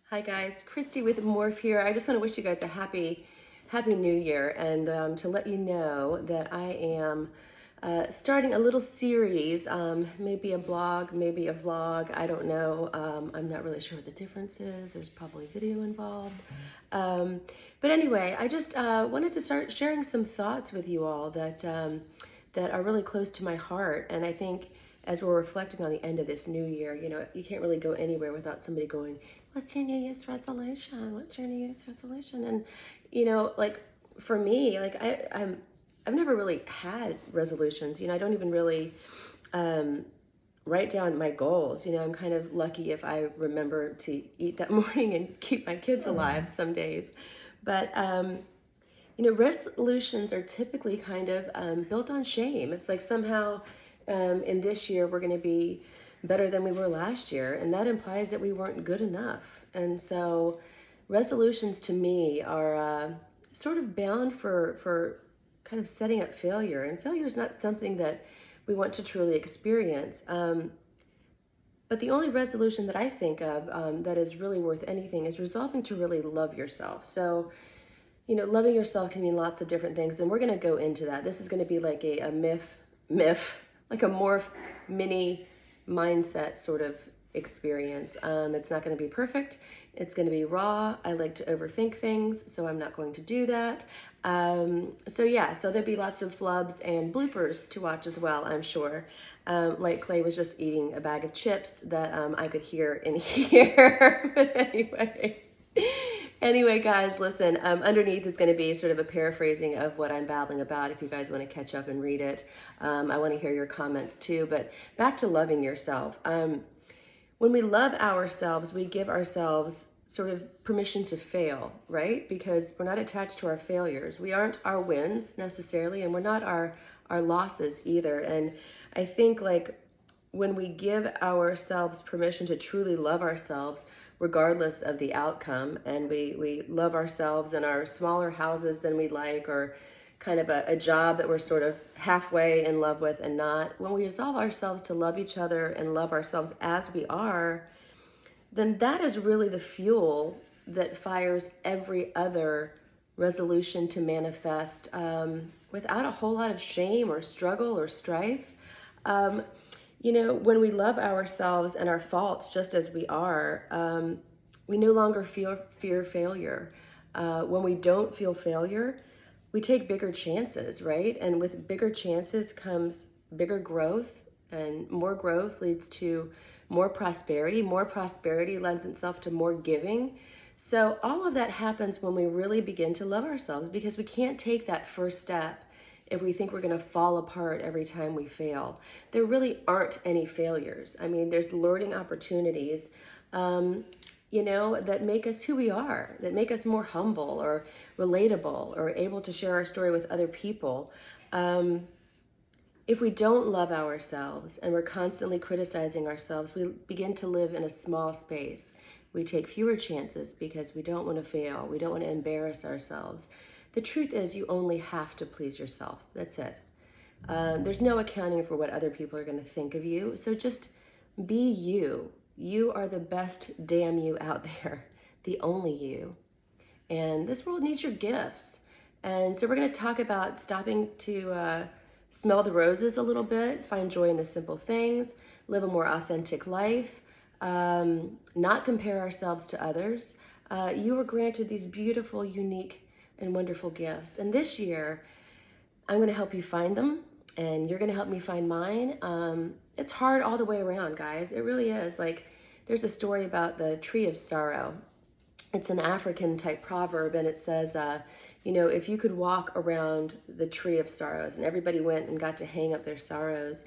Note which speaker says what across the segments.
Speaker 1: Hi guys, Christy with Morph here. I just want to wish you guys a happy new year and to let you know that I am starting a little series, maybe a blog, maybe a vlog, I don't know. I'm not really sure what the difference is. There's probably video involved. Um, but anyway, I just wanted to start sharing some thoughts with you all that are really close to my heart. And I think as we're reflecting on the end of this new year, you can't really go anywhere without somebody going, "What's your New Year's resolution? What's your New Year's resolution?" And like for me, like I've never really had resolutions. I don't even really write down my goals. I'm kind of lucky if I remember to eat that morning and keep my kids alive some days. But resolutions are typically kind of built on shame. It's like somehow in this year we're going to be better than we were last year, and that implies that we weren't good enough. And so resolutions to me are sort of bound for kind of setting up failure, and failure is not something that we want to truly experience. But the only resolution that I think of that is really worth anything is resolving to really love yourself. So loving yourself can mean lots of different things, and we're going to go into that. This is going to be like a like a Morph mini mindset sort of experience. It's not going to be perfect. It's going to be raw. I like to overthink things, so I'm not going to do that. So there'll be lots of flubs and bloopers to watch as well, I'm sure. Like Clay was just eating a bag of chips that I could hear in here. But anyway, guys, listen, underneath is going to be sort of a paraphrasing of what I'm babbling about if you guys want to catch up and read it. I want to hear your comments too, but back to loving yourself. When we love ourselves, we give ourselves sort of permission to fail, right? Because we're not attached to our failures. We aren't our wins necessarily, and we're not our losses either. And I think like when we give ourselves permission to truly love ourselves, regardless of the outcome, and we love ourselves in our smaller houses than we like, or kind of a job that we're sort of halfway in love with and not, when we resolve ourselves to love each other and love ourselves as we are, then that is really the fuel that fires every other resolution to manifest without a whole lot of shame or struggle or strife. When we love ourselves and our faults just as we are, we no longer fear failure. When we don't feel failure, we take bigger chances, right? And with bigger chances comes bigger growth, and more growth leads to more prosperity. More prosperity lends itself to more giving. So all of that happens when we really begin to love ourselves, because we can't take that first step if we think we're going to fall apart every time we fail. There really aren't any failures. I mean, there's learning opportunities, that make us who we are, that make us more humble or relatable or able to share our story with other people. If we don't love ourselves and we're constantly criticizing ourselves, we begin to live in a small space. We take fewer chances because we don't want to fail. We don't want to embarrass ourselves. The truth is, you only have to please yourself. That's it. There's no accounting for what other people are going to think of you. So just be you. You are the best damn you out there, the only you. And this world needs your gifts. And so we're going to talk about stopping to smell the roses a little bit, find joy in the simple things, live a more authentic life, not compare ourselves to others. You were granted these beautiful, unique, and wonderful gifts. And this year, I'm going to help you find them, and you're going to help me find mine. It's hard all the way around, guys. It really is. Like, there's a story about the tree of sorrow. It's an African type proverb, and it says, if you could walk around the tree of sorrows, and everybody went and got to hang up their sorrows,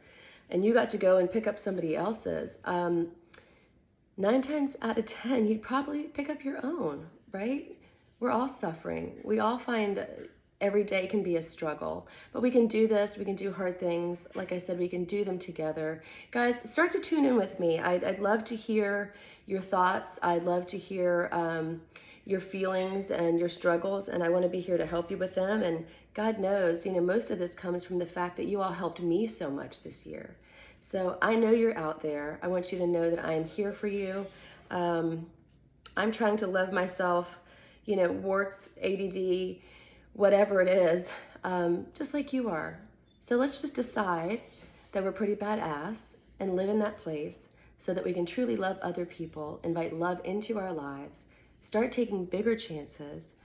Speaker 1: and you got to go and pick up somebody else's, 9 times out of 10, you'd probably pick up your own, right? We're all suffering. We all find every day can be a struggle, but we can do this. We can do hard things. Like I said, we can do them together. Guys, start to tune in with me. I'd love to hear your thoughts. I'd love to hear your feelings and your struggles, and I want to be here to help you with them. And God knows, most of this comes from the fact that you all helped me so much this year. So I know you're out there. I want you to know that I am here for you. I'm trying to love myself, you know, warts, ADD, whatever it is, just like you are. So let's just decide that we're pretty badass and live in that place so that we can truly love other people, invite love into our lives, start taking bigger chances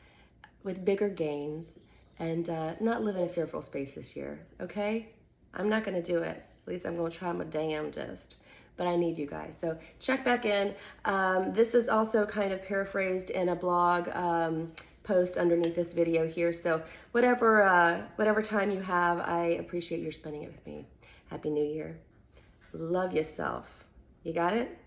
Speaker 1: with bigger gains, and not live in a fearful space this year, okay? I'm not gonna do it. At least I'm gonna try my damnedest. But I need you guys. So check back in. This is also kind of paraphrased in a blog post underneath this video here. So whatever time you have, I appreciate your spending it with me. Happy New Year. Love yourself. You got it?